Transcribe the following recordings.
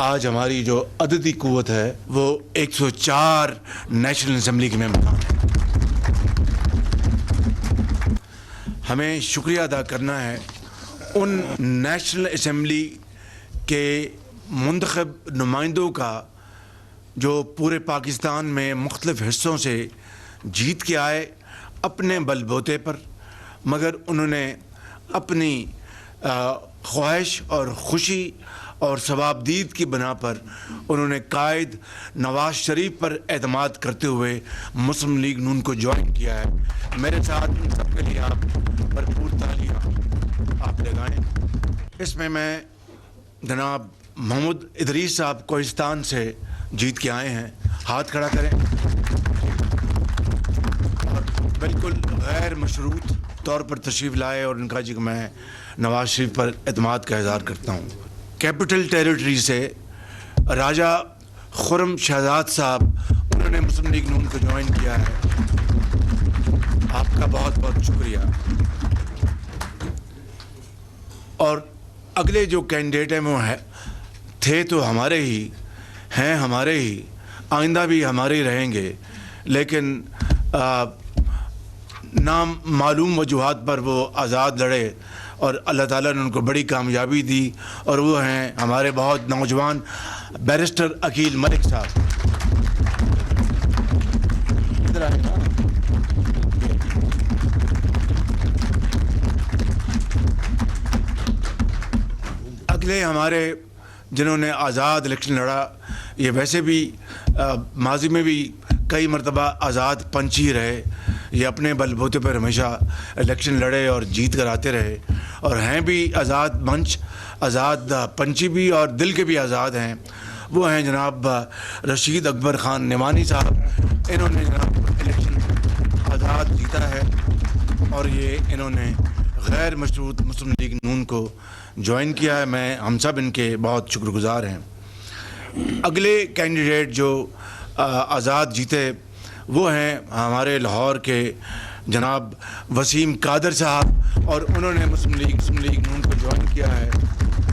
آج ہماری جو عددی قوت ہے وہ 104 نیشنل اسمبلی کے ممبران ہیں۔ ہمیں شکریہ ادا کرنا ہے ان نیشنل اسمبلی کے منتخب نمائندوں کا جو پورے پاکستان میں مختلف حصوں سے جیت کے آئے اپنے بل بوتے پر، مگر انہوں نے اپنی خواہش اور خوشی اور ثوابدید کی بنا پر انہوں نے قائد نواز شریف پر اعتماد کرتے ہوئے مسلم لیگ نون کو جوائن کیا ہے۔ میرے ساتھ ان سب کے لیے آپ بھرپور تالیاں آپ لگائیں۔ اس میں جناب محمود ادریس صاحب کوہستان سے جیت کے آئے ہیں، ہاتھ کھڑا کریں، اور بالکل غیر مشروط طور پر تشریف لائے اور ان کا کہ میں نواز شریف پر اعتماد کا اظہار کرتا ہوں۔ کیپٹل ٹیریٹری سے راجہ خرم شہزاد صاحب، انہوں نے مسلم لیگ نون کو جوائن کیا ہے، آپ کا بہت بہت شکریہ۔ اور اگلے جو کینڈیڈیٹ ہیں وہ تھے تو ہمارے ہی ہیں، ہمارے ہی آئندہ بھی ہمارے ہی رہیں گے، لیکن نام معلوم وجوہات پر وہ آزاد لڑے اور اللہ تعالیٰ نے ان کو بڑی کامیابی دی، اور وہ ہیں ہمارے بہت نوجوان بیرسٹر عقیل ملک صاحب۔ اگلے ہمارے جنہوں نے آزاد الیکشن لڑا، یہ ویسے بھی ماضی میں بھی کئی مرتبہ آزاد پنچ ہی رہے، یہ اپنے بل بوتے پر ہمیشہ الیکشن لڑے اور جیت کر آتے رہے، اور ہیں بھی آزاد منچ، آزاد پنچی بھی اور دل کے بھی آزاد ہیں۔ وہ ہیں جناب رشید اکبر خان نعمانی صاحب، انہوں نے جناب الیکشن آزاد جیتا ہے، اور یہ انہوں نے غیر مشروط مسلم لیگ نون کو جوائن کیا ہے، ہم سب ان کے بہت شکر گزار ہیں۔ اگلے کینڈیڈیٹ جو آزاد جیتے وہ ہیں ہمارے لاہور کے جناب وسیم قادر صاحب، اور انہوں نے مسلم لیگ نون کو جوائن کیا ہے،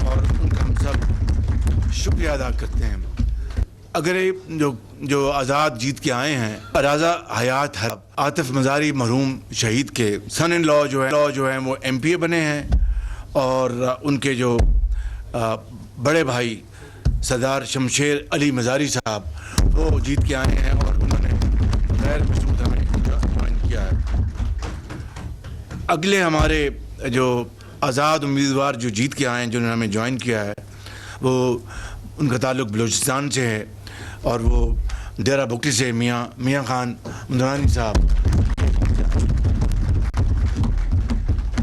اور ان کا ہم سب شکریہ ادا کرتے ہیں۔ اگلے جو آزاد جیت کے آئے ہیں رازا حیات عاطف مزاری مرحوم شہید کے سن ان لا جو ہیں وہ ایم پی اے بنے ہیں، اور ان کے جو بڑے بھائی سردار شمشیر علی مزاری صاحب وہ جیت کے آئے ہیں، اور انہوں نے غیر مشروط ہمیں جوائن کیا ہے۔ اگلے ہمارے جو آزاد امیدوار جو جیت کے آئے ہیں جنہوں نے ہمیں جوائن کیا ہے، وہ ان کا تعلق بلوچستان سے ہے، اور وہ ڈیرہ بگٹی سے میاں خان مندرانی صاحب۔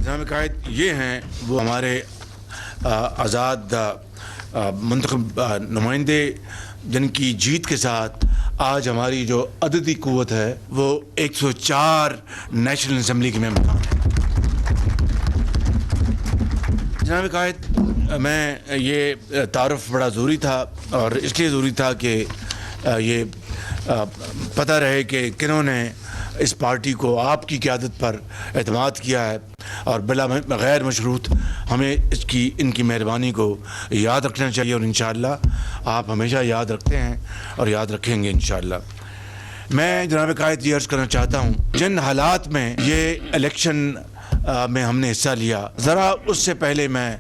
جناب قائد یہ ہیں وہ ہمارے آزاد منتخب نمائندے جن کی جیت کے ساتھ آج ہماری جو عددی قوت ہے وہ 104 نیشنل اسمبلی کے ممبران ہیں۔ جناب قائد میں یہ تعارف بڑا ضروری تھا، اور اس لیے ضروری تھا کہ یہ پتہ رہے کہ کنہوں نے اس پارٹی کو آپ کی قیادت پر اعتماد کیا ہے، اور بلا غیر مشروط ہمیں ان کی مہربانی کو یاد رکھنا چاہیے، اور انشاءاللہ آپ ہمیشہ یاد رکھتے ہیں اور یاد رکھیں گے انشاءاللہ۔ میں جناب قائد یہ عرض کرنا چاہتا ہوں، جن حالات میں یہ الیکشن میں ہم نے حصہ لیا، ذرا اس سے پہلے میں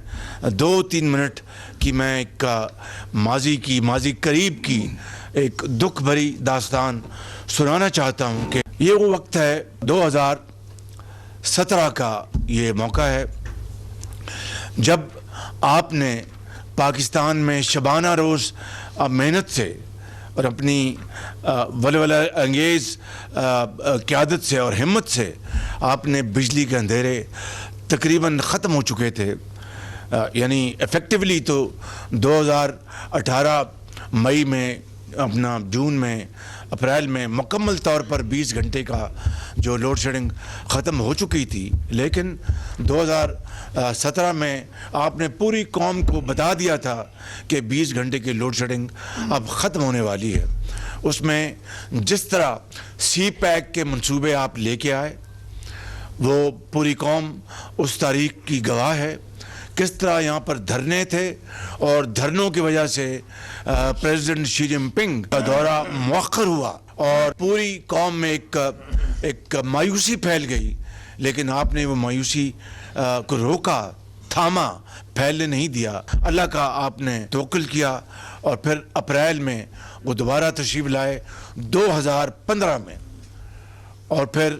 2-3 منٹ کی میں ایک ماضی قریب کی ایک دکھ بھری داستان سنانا چاہتا ہوں کہ یہ وہ وقت ہے 2017 کا یہ موقع ہے جب آپ نے پاکستان میں شبانہ روز محنت سے اور اپنی ولولہ انگیز قیادت سے اور ہمت سے آپ نے بجلی کے اندھیرے تقریباً ختم ہو چکے تھے، یعنی ایفیکٹولی تو 2018 مئی میں جون میں اپریل میں مکمل طور پر 20 گھنٹے کا جو لوڈ شیڈنگ ختم ہو چکی تھی، لیکن 2017 میں آپ نے پوری قوم کو بتا دیا تھا کہ 20 گھنٹے کی لوڈ شیڈنگ اب ختم ہونے والی ہے۔ اس میں جس طرح سی پیک کے منصوبے آپ لے کے آئے، وہ پوری قوم اس تاریخ کی گواہ ہے کس طرح یہاں پر دھرنے تھے اور دھرنوں کی وجہ سے پریزیڈنٹ شی جن پنگ کا دورہ مؤخر ہوا اور پوری قوم میں ایک مایوسی پھیل گئی، لیکن آپ نے وہ مایوسی کو روکا، تھاما، پھیلنے نہیں دیا۔ اللہ کا آپ نے توکل کیا اور پھر اپریل میں وہ دوبارہ تشریف لائے 2015 میں، اور پھر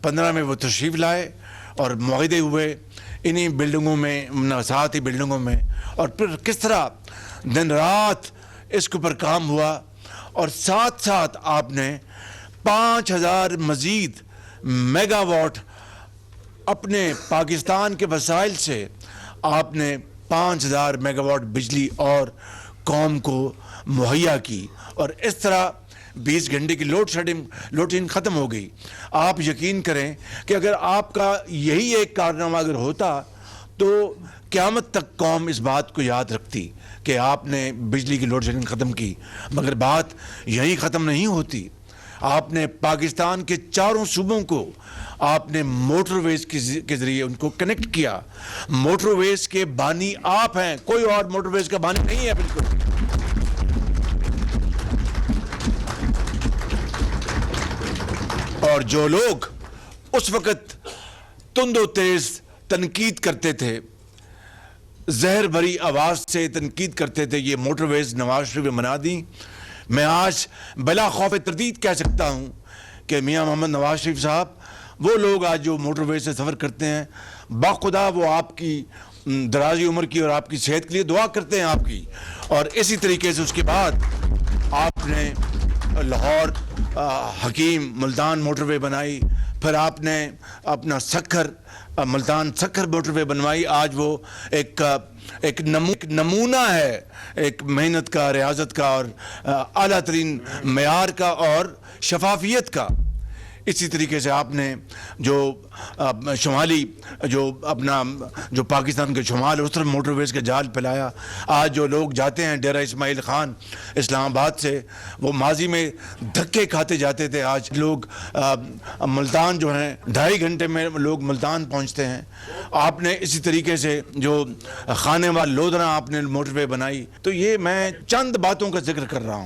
15 میں وہ تشریف لائے اور معاہدے ہوئے انہی بلڈنگوں میں، ساتھ ہی بلڈنگوں میں، اور پھر کس طرح دن رات اس کے اوپر کام ہوا، اور ساتھ ساتھ آپ نے 5000 مزید میگا واٹ اپنے پاکستان کے وسائل سے آپ نے 5000 میگا واٹ بجلی اور قوم کو مہیا کی، اور اس طرح 20 گھنٹے کی لوڈ شیڈنگ ختم ہو گئی۔ آپ یقین کریں کہ اگر آپ کا یہی ایک کارنامہ اگر ہوتا تو قیامت تک قوم اس بات کو یاد رکھتی کہ آپ نے بجلی کی لوڈ شیڈنگ ختم کی، مگر بات یہی ختم نہیں ہوتی۔ آپ نے پاکستان کے چاروں صوبوں کو آپ نے موٹر ویز کے ذریعے ان کو کنیکٹ کیا۔ موٹر ویز کے بانی آپ ہیں، کوئی اور موٹر ویز کا بانی نہیں ہے بالکل۔ اور جو لوگ اس وقت تند و تیز تنقید کرتے تھے، زہر بھری آواز سے تنقید کرتے تھے یہ موٹر ویز نواز شریف نے بنا دی، میں آج بلا خوف تردید کہہ سکتا ہوں کہ میاں محمد نواز شریف صاحب، وہ لوگ آج جو موٹر ویز سے سفر کرتے ہیں، باخدا وہ آپ کی درازی عمر کی اور آپ کی صحت کے لیے دعا کرتے ہیں آپ کی۔ اور اسی طریقے سے اس کے بعد آپ نے لاہور حکیم ملتان موٹر وے بنائی، پھر آپ نے اپنا ملتان سکھر موٹر وے بنوائی۔ آج وہ ایک نمونہ ہے ایک محنت کا، ریاضت کا اور اعلیٰ ترین معیار کا اور شفافیت کا۔ اسی طریقے سے آپ نے جو شمالی جو پاکستان کے شمال اس طرف موٹر ویز کا جال پھیلایا۔ آج جو لوگ جاتے ہیں ڈیرہ اسماعیل خان اسلام آباد سے، وہ ماضی میں دھکے کھاتے جاتے تھے، آج لوگ ملتان جو ہیں 2.5 گھنٹے میں لوگ ملتان پہنچتے ہیں۔ آپ نے اسی طریقے سے جو خانیوال لودھنا آپ نے موٹر وے بنائی۔ تو یہ میں چند باتوں کا ذکر کر رہا ہوں۔